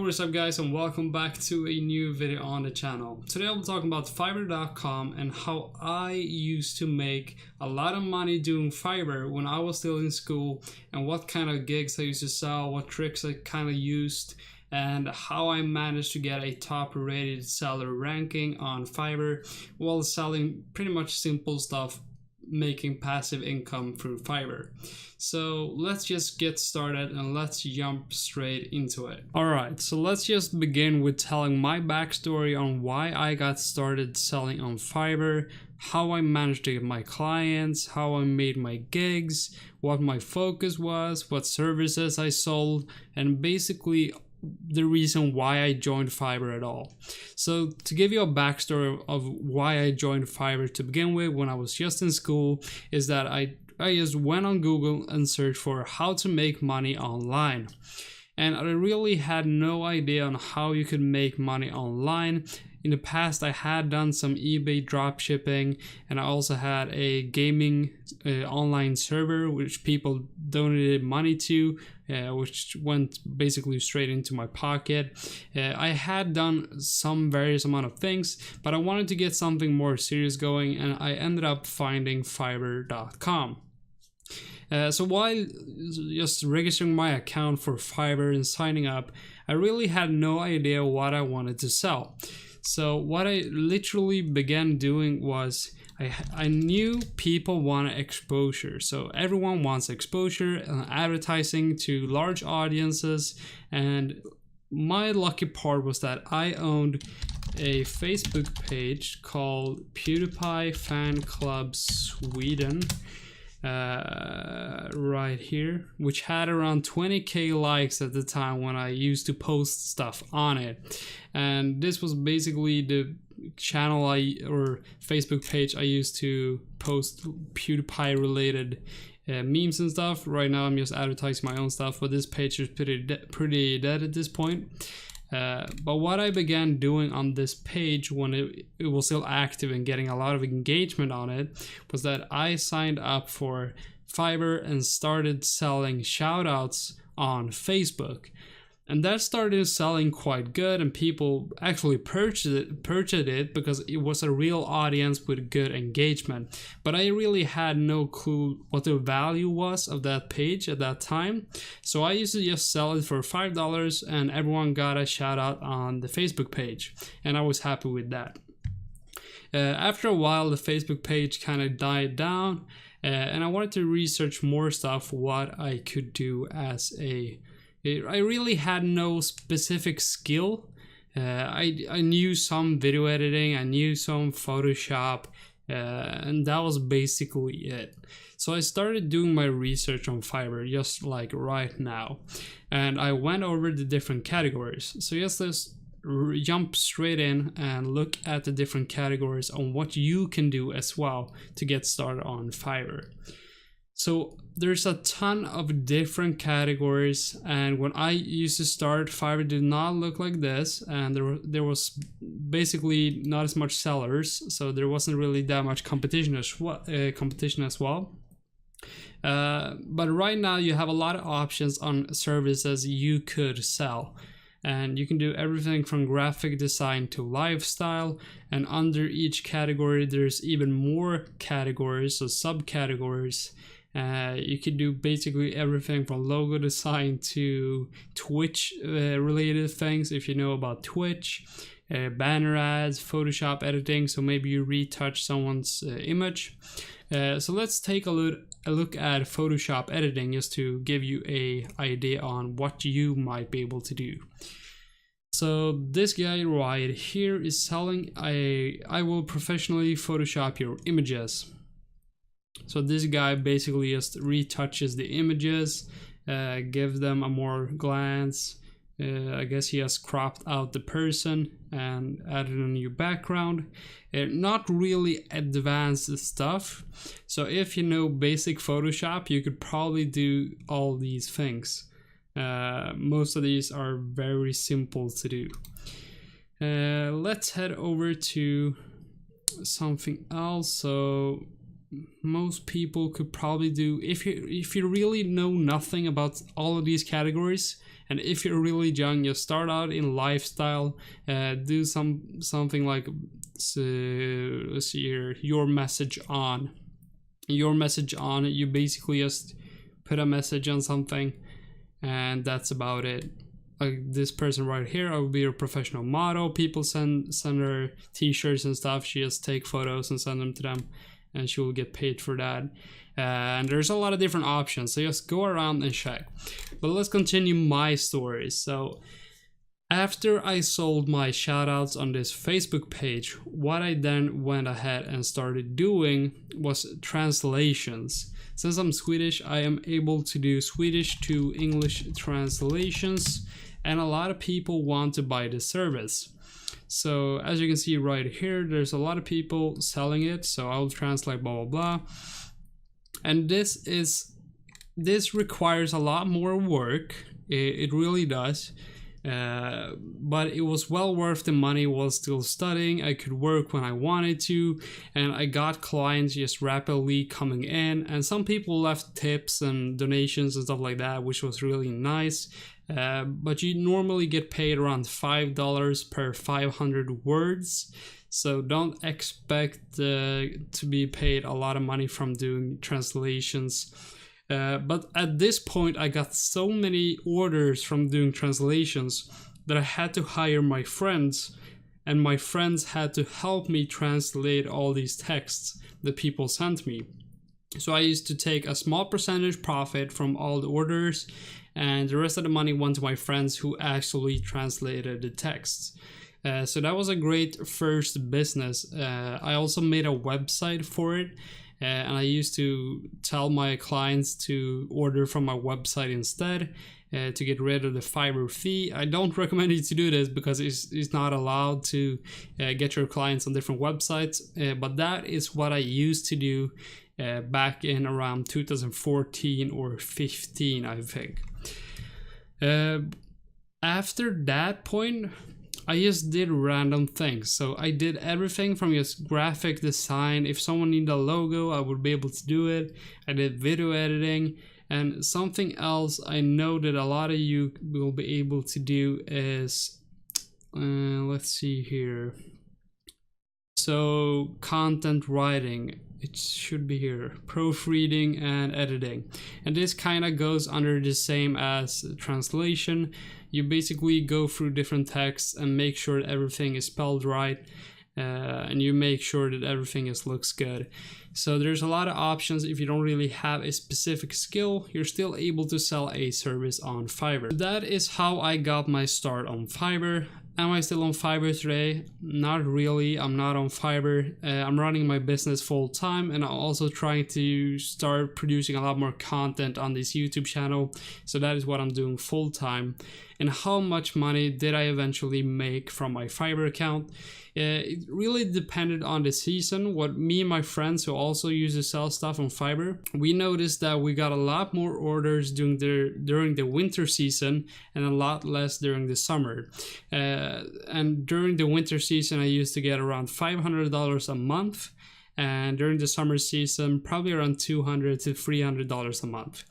what is up guys, and welcome back to a new video on the channel. Today I'll be talking about Fiverr.com and how I used to make a lot of money doing Fiverr when I was still in school, and what kind of gigs I used to sell, what tricks I kind of used, and how I managed to get a top rated seller ranking on Fiverr while selling pretty much simple stuff, making passive income through Fiverr. So let's just get started and let's jump straight into it. Alright, so let's just begin with telling my backstory on why I got started selling on Fiverr, how I managed to get my clients, how I made my gigs, what my focus was, what services I sold, and basically the reason why I joined Fiverr at all. So to give you a backstory of why I joined Fiverr to begin with when I was just in school, is that I just went on Google and searched for how to make money online. And I really had no idea on how you could make money online. In the past, I had done some eBay dropshipping, and I also had a gaming online server which people donated money to, which went basically straight into my pocket. I had done some various amount of things, but I wanted to get something more serious going, and I ended up finding Fiverr.com. So while just registering my account for Fiverr and signing up, I really had no idea what I wanted to sell. So what I literally began doing was I knew people want exposure. So everyone wants exposure and advertising to large audiences. And my lucky part was that I owned a Facebook page called PewDiePie Fan Club Sweden. Right here, which had around 20k likes at the time when I used to post stuff on it. And this was basically the channel or Facebook page I used to post PewDiePie related memes and stuff. Right now I'm just advertising my own stuff, but this page is pretty dead at this point. But what I began doing on this page when it was still active and getting a lot of engagement on it was that I signed up for Fiverr and started selling shoutouts on Facebook. And that started selling quite good, and people actually purchased it because it was a real audience with good engagement. But I really had no clue what the value was of that page at that time. So I used to just sell it for $5 and everyone got a shout out on the Facebook page. And I was happy with that. After a while, the Facebook page kind of died down, and I wanted to research more stuff, what I could do as I really had no specific skill. I knew some video editing, I knew some Photoshop, and that was basically it. So I started doing my research on Fiverr just like right now, and I went over the different categories. So yes, let's jump straight in and look at the different categories on what you can do as well to get started on Fiverr. So there's a ton of different categories, and when I used to start, Fiverr did not look like this, and there was basically not as much sellers, so there wasn't really that much competition as well. But right now you have a lot of options on services you could sell, and you can do everything from graphic design to lifestyle, and under each category there's even more categories, so subcategories. You can do basically everything from logo design to Twitch related things, if you know about Twitch, banner ads, Photoshop editing, so maybe you retouch someone's image. So let's take a look at Photoshop editing just to give you an idea on what you might be able to do. So this guy right here is selling I will professionally Photoshop your images. So this guy basically just retouches the images, gives them a more glance. I guess he has cropped out the person and added a new background. Not really advanced stuff. So if you know basic Photoshop, you could probably do all these things. Most of these are very simple to do. Let's head over to something else. So most people could probably do, if you really know nothing about all of these categories And if you're really young, you start out in lifestyle, do something like, let's see here, your message on. You basically just put a message on something, and that's about it. Like this person right here, I will be a professional model. People send her t-shirts and stuff. She just take photos and send them to them, and she will get paid for that. And there's a lot of different options, so just go around and check. But let's continue my story. So after I sold my shoutouts on this Facebook page, what I then went ahead and started doing was translations. Since I'm Swedish, I am able to do Swedish to English translations, and a lot of people want to buy this service. So as you can see right here, there's a lot of people selling it. So I'll translate blah blah blah. And this requires a lot more work. It really does. But it was well worth the money while still studying. I could work when I wanted to, and I got clients just rapidly coming in, and some people left tips and donations and stuff like that, which was really nice. But you normally get paid around $5 per 500 words. So don't expect to be paid a lot of money from doing translations. But at this point, I got so many orders from doing translations that I had to hire my friends, and my friends had to help me translate all these texts that people sent me. So I used to take a small percentage profit from all the orders, and the rest of the money went to my friends who actually translated the texts. So that was a great first business. I also made a website for it. And I used to tell my clients to order from my website instead, to get rid of the Fiverr fee. I don't recommend you to do this because it's not allowed to get your clients on different websites. But that is what I used to do back in around 2014 or 15, I think. After that point, I just did random things. So I did everything from just graphic design. If someone needed a logo, I would be able to do it. I did video editing. And something else I know that a lot of you will be able to do is, let's see here. So content writing, it should be here, proofreading and editing. And this kind of goes under the same as translation. You basically go through different texts and make sure that everything is spelled right, and you make sure that everything looks good. So there's a lot of options. If you don't really have a specific skill, you're still able to sell a service on Fiverr. That is how I got my start on Fiverr. Am I still on Fiverr today? Not really. I'm not on Fiverr. I'm running my business full time, and I'm also trying to start producing a lot more content on this YouTube channel. So that is what I'm doing full time. And how much money did I eventually make from my Fiverr account? It really depended on the season. What me and my friends who also used to sell stuff on Fiverr, we noticed that we got a lot more orders during the winter season and a lot less during the summer. And during the winter season, I used to get around $500 a month. And during the summer season, probably around $200 to $300 a month.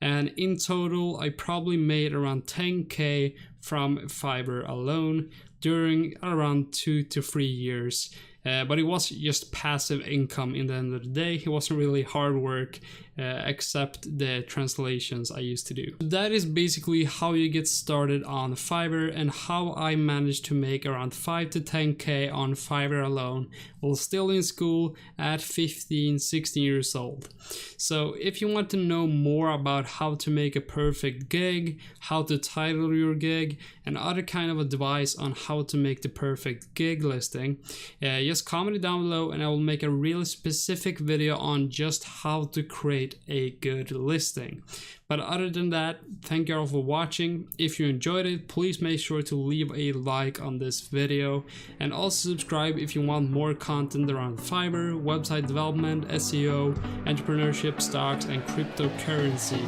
And in total, I probably made around 10K from Fiverr alone during around 2 to 3 years. But it was just passive income in the end of the day. It wasn't really hard work, except the translations I used to do. That is basically how you get started on Fiverr and how I managed to make around 5 to 10K on Fiverr alone while still in school at 15, 16 years old. So if you want to know more about how to make a perfect gig, how to title your gig, and other kind of advice on how to make the perfect gig listing, just comment it down below and I will make a really specific video on just how to create a good listing. But other than that, thank you all for watching. If you enjoyed it, please make sure to leave a like on this video and also subscribe if you want more content around Fiverr, website development, SEO, entrepreneurship, stocks, and cryptocurrency.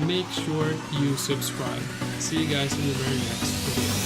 Make sure you subscribe. See you guys in the very next video.